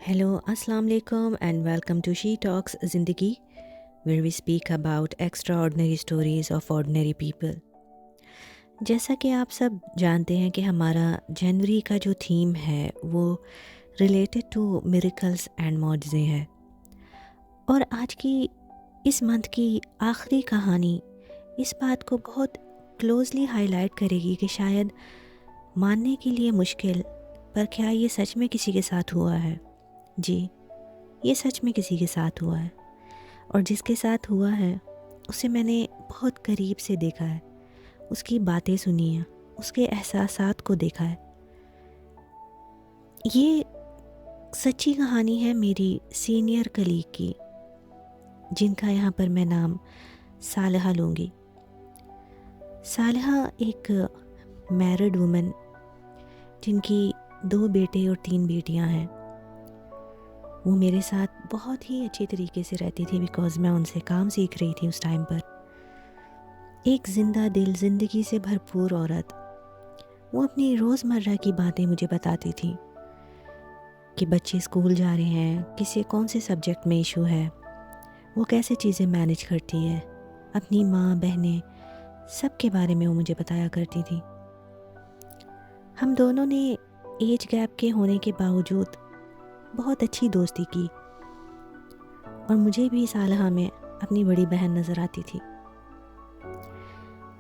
Hello, Assalamu alaikum, and welcome to She Talks Zindagi, where we speak about extraordinary stories of ordinary people. जैसा कि आप सब जानते हैं कि हमारा जनवरी का जो थीम है वो रिलेटेड टू मिरेकल्स एंड मौजज़े है, और आज की इस मंथ की आखिरी कहानी इस बात को बहुत क्लोजली हाईलाइट करेगी कि शायद मानने के लिए मुश्किल, पर क्या ये सच में किसी के साथ हुआ है। जी, ये सच में किसी के साथ हुआ है, और जिसके साथ हुआ है उसे मैंने बहुत करीब से देखा है, उसकी बातें सुनी हैं, उसके एहसासात को देखा है। ये सच्ची कहानी है मेरी सीनियर कलीग की, जिनका यहाँ पर मैं नाम सालहा लूँगी। सालहा एक मैरिड वुमन, जिनकी 2 बेटे और 3 बेटियाँ हैं। वो मेरे साथ बहुत ही अच्छी तरीके से रहती थी बिकॉज़ मैं उनसे काम सीख रही थी उस टाइम पर। एक ज़िंदा दिल, ज़िंदगी से भरपूर औरत। वो अपनी रोज़मर्रा की बातें मुझे बताती थी कि बच्चे स्कूल जा रहे हैं, किसे कौन से सब्जेक्ट में इशू है, वो कैसे चीज़ें मैनेज करती है, अपनी माँ, बहनें, सब के बारे में वो मुझे बताया करती थी। हम दोनों ने एज गैप के होने के बावजूद बहुत अच्छी दोस्ती की, और मुझे भी सालहा में अपनी बड़ी बहन नज़र आती थी।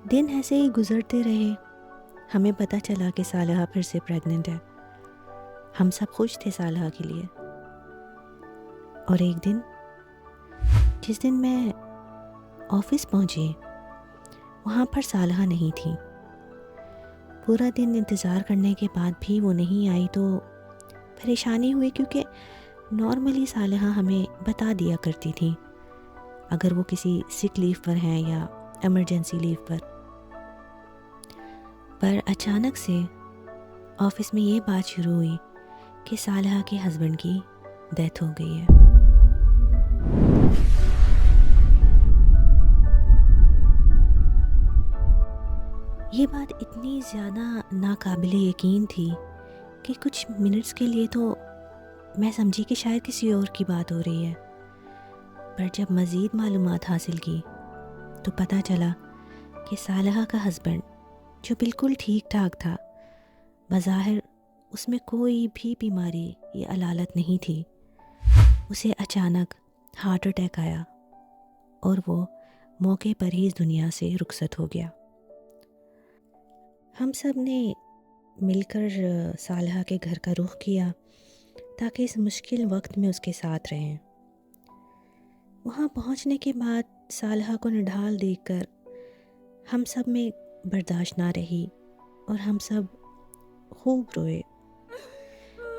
दिन ऐसे ही गुज़रते रहे। हमें पता चला कि सालहा फिर से प्रेग्नेंट है। हम सब खुश थे सालहा के लिए। और एक दिन, जिस दिन मैं ऑफ़िस पहुंची, वहाँ पर सालहा नहीं थी। पूरा दिन इंतज़ार करने के बाद भी वो नहीं आई तो परेशानी हुई, क्योंकि नॉर्मली सालहा हमें बता दिया करती थी अगर वो किसी सिक लीव पर हैं या इमरजेंसी लीव पर अचानक से ऑफ़िस में ये बात शुरू हुई कि सालहा के हस्बैंड की डेथ हो गई है। ये बात इतनी ज़्यादा नाकाबिले यकीन थी कि कुछ मिनट्स के लिए तो मैं समझी कि शायद किसी और की बात हो रही है, पर जब मज़ीद मालूमात हासिल की तो पता चला कि सालहा का हस्बैंड, जो बिल्कुल ठीक ठाक था, बज़ाहिर उसमें कोई भी बीमारी या अलालत नहीं थी, उसे अचानक हार्ट अटैक आया और वो मौके पर ही इस दुनिया से रुखसत हो गया। हम सब ने मिलकर सालहा के घर का रुख किया ताकि इस मुश्किल वक्त में उसके साथ रहें। वहाँ पहुँचने के बाद सालहा को निढाल देखकर हम सब में बर्दाश्त ना रही और हम सब खूब रोए,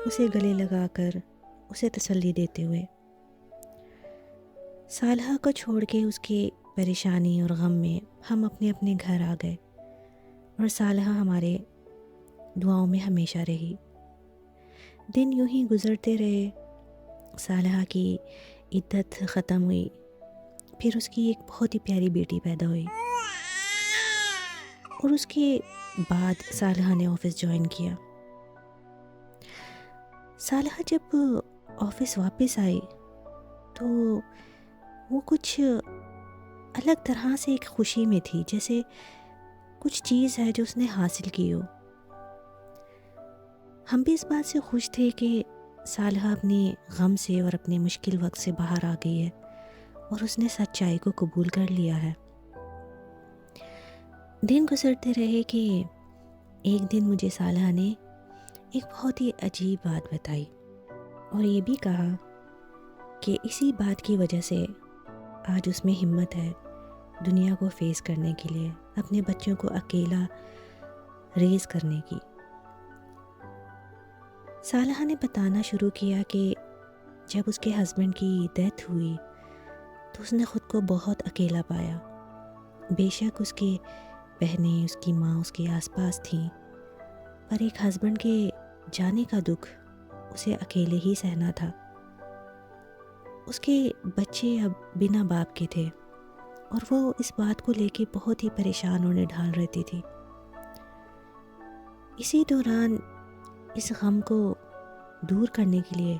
उसे गले लगाकर, उसे तसल्ली देते हुए। सालहा को छोड़ के उसकी परेशानी और गम में हम अपने अपने घर आ गए, और सालहा हमारे दुआओं में हमेशा रही। दिन यूं ही गुज़रते रहे। सालहा की इद्दत ख़त्म हुई, फिर उसकी एक बहुत ही प्यारी बेटी पैदा हुई, और उसके बाद सालहा ने ऑफ़िस ज्वाइन किया। सालहा जब ऑफ़िस वापस आई तो वो कुछ अलग तरह से एक खुशी में थी, जैसे कुछ चीज़ है जो उसने हासिल की हो। हम भी इस बात से खुश थे कि सालहा अपने गम से और अपने मुश्किल वक्त से बाहर आ गई है और उसने सच्चाई को कबूल कर लिया है। दिन गुजरते रहे कि एक दिन मुझे सालहा ने एक बहुत ही अजीब बात बताई, और ये भी कहा कि इसी बात की वजह से आज उसमें हिम्मत है दुनिया को फेस करने के लिए, अपने बच्चों को अकेला रेज़ करने की। सालहा ने बताना शुरू किया कि जब उसके हस्बैंड की डेथ हुई तो उसने ख़ुद को बहुत अकेला पाया। बेशक उसकी बहनें, उसकी माँ उसके आसपास थीं, पर एक हस्बैंड के जाने का दुख उसे अकेले ही सहना था। उसके बच्चे अब बिना बाप के थे, और वो इस बात को लेके बहुत ही परेशान और निढाल रहती थी। इसी दौरान इस गम को दूर करने के लिए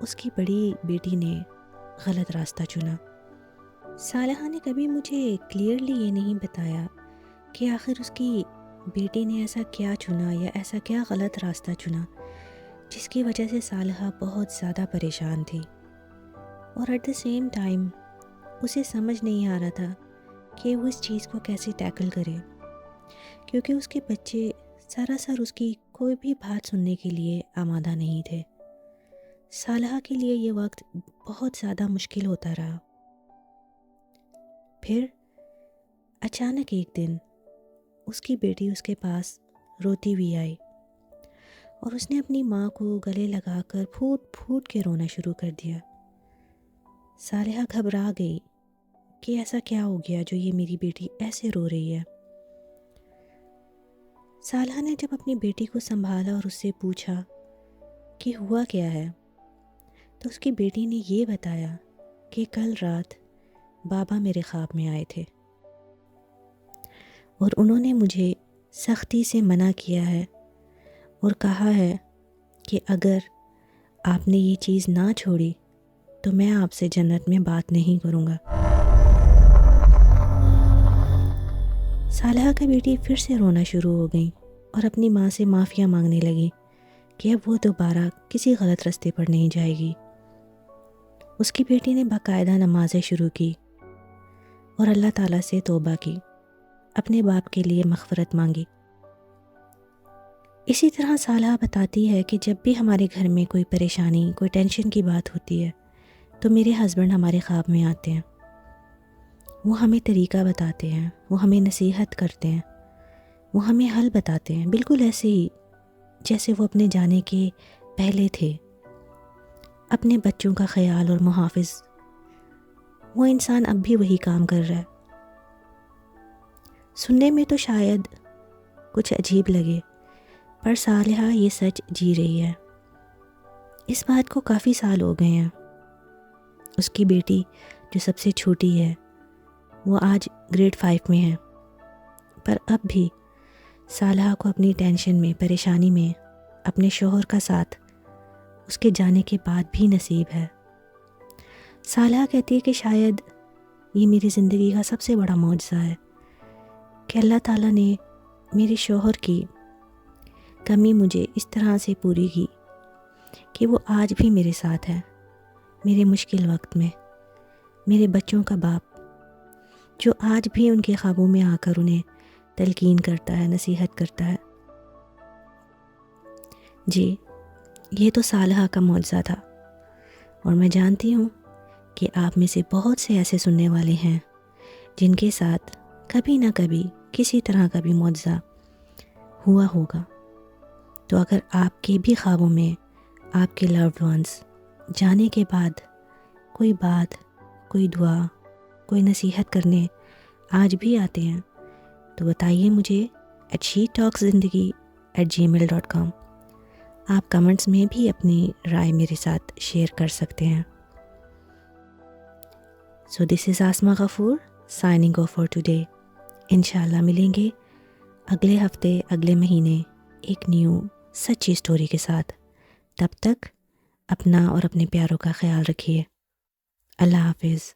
اس کی بڑی بیٹی نے غلط راستہ چنا۔ صالحہ نے کبھی مجھے کلیئرلی یہ نہیں بتایا کہ آخر اس کی بیٹی نے ایسا کیا چنا یا ایسا کیا غلط راستہ چنا جس کی وجہ سے صالحہ بہت زیادہ پریشان تھی، اور ایٹ دا سیم ٹائم اسے سمجھ نہیں آ رہا تھا کہ وہ اس چیز کو کیسے ٹیکل کرے، کیونکہ اس کے بچے سراسر اس کی کوئی بھی بات سننے کے لیے آمادہ نہیں تھے۔ صالحہ کے لیے یہ وقت بہت زیادہ مشکل ہوتا رہا۔ پھر اچانک ایک دن اس کی بیٹی اس کے پاس روتی ہوئی آئی، اور اس نے اپنی ماں کو گلے لگا کر پھوٹ پھوٹ کے رونا شروع کر دیا۔ صالحہ گھبرا گئی کہ ایسا کیا ہو گیا جو یہ میری بیٹی ایسے رو رہی ہے۔ صالحہ نے جب اپنی بیٹی کو سنبھالا اور اس سے پوچھا کہ ہوا کیا ہے، تو اس کی بیٹی نے یہ بتایا کہ کل رات بابا میرے خواب میں آئے تھے اور انہوں نے مجھے سختی سے منع کیا ہے اور کہا ہے کہ اگر آپ نے یہ چیز نہ چھوڑی تو میں آپ سے جنت میں بات نہیں کروں گا۔ صالحہ کی بیٹی پھر سے رونا شروع ہو گئی اور اپنی ماں سے معافیاں مانگنے لگی کہ اب وہ دوبارہ کسی غلط راستے پر نہیں جائے گی۔ اس کی بیٹی نے باقاعدہ نمازیں شروع کی اور اللہ تعالیٰ سے توبہ کی، اپنے باپ کے لیے مغفرت مانگی۔ اسی طرح صالحہ بتاتی ہے کہ جب بھی ہمارے گھر میں کوئی پریشانی، کوئی ٹینشن کی بات ہوتی ہے تو میرے ہسبینڈ ہمارے خواب میں آتے ہیں، وہ ہمیں طریقہ بتاتے ہیں، وہ ہمیں نصیحت کرتے ہیں، وہ ہمیں حل بتاتے ہیں، بالکل ایسے ہی جیسے وہ اپنے جانے کے پہلے تھے۔ اپنے بچوں کا خیال اور محافظ وہ انسان اب بھی وہی کام کر رہا ہے۔ سننے میں تو شاید کچھ عجیب لگے، پر صالحہ یہ سچ جی رہی ہے۔ اس بات کو کافی سال ہو گئے ہیں۔ اس کی بیٹی جو سب سے چھوٹی ہے وہ آج گریڈ 5 میں ہے، پر اب بھی صالحہ کو اپنی ٹینشن میں، پریشانی میں اپنے شوہر کا ساتھ اس کے جانے کے بعد بھی نصیب ہے۔ صالحہ کہتی ہے کہ شاید یہ میری زندگی کا سب سے بڑا معجزہ ہے کہ اللہ تعالیٰ نے میرے شوہر کی کمی مجھے اس طرح سے پوری کی کہ وہ آج بھی میرے ساتھ ہے، میرے مشکل وقت میں، میرے بچوں کا باپ جو آج بھی ان کے خوابوں میں آ کر انہیں تلقین کرتا ہے، نصیحت کرتا ہے۔ جی، یہ تو صالحہ کا معجزہ تھا، اور میں جانتی ہوں کہ آپ میں سے بہت سے ایسے سننے والے ہیں جن کے ساتھ کبھی نہ کبھی کسی طرح کا بھی معجزہ ہوا ہوگا۔ تو اگر آپ کے بھی خوابوں میں آپ کے لوڈ ونس جانے کے بعد کوئی بات، کوئی دعا، کوئی نصیحت کرنے آج بھی آتے ہیں تو بتائیے مجھے @shetalkszindagi@gmail.com۔ آپ کمنٹس میں بھی اپنی رائے میرے ساتھ شیئر کر سکتے ہیں۔ So this is Asma Ghafoor signing off for today۔ انشاءاللہ ملیں گے اگلے ہفتے، اگلے مہینے ایک نیو سچی سٹوری کے ساتھ۔ تب تک اپنا اور اپنے پیاروں کا خیال رکھیے۔ اللہ حافظ۔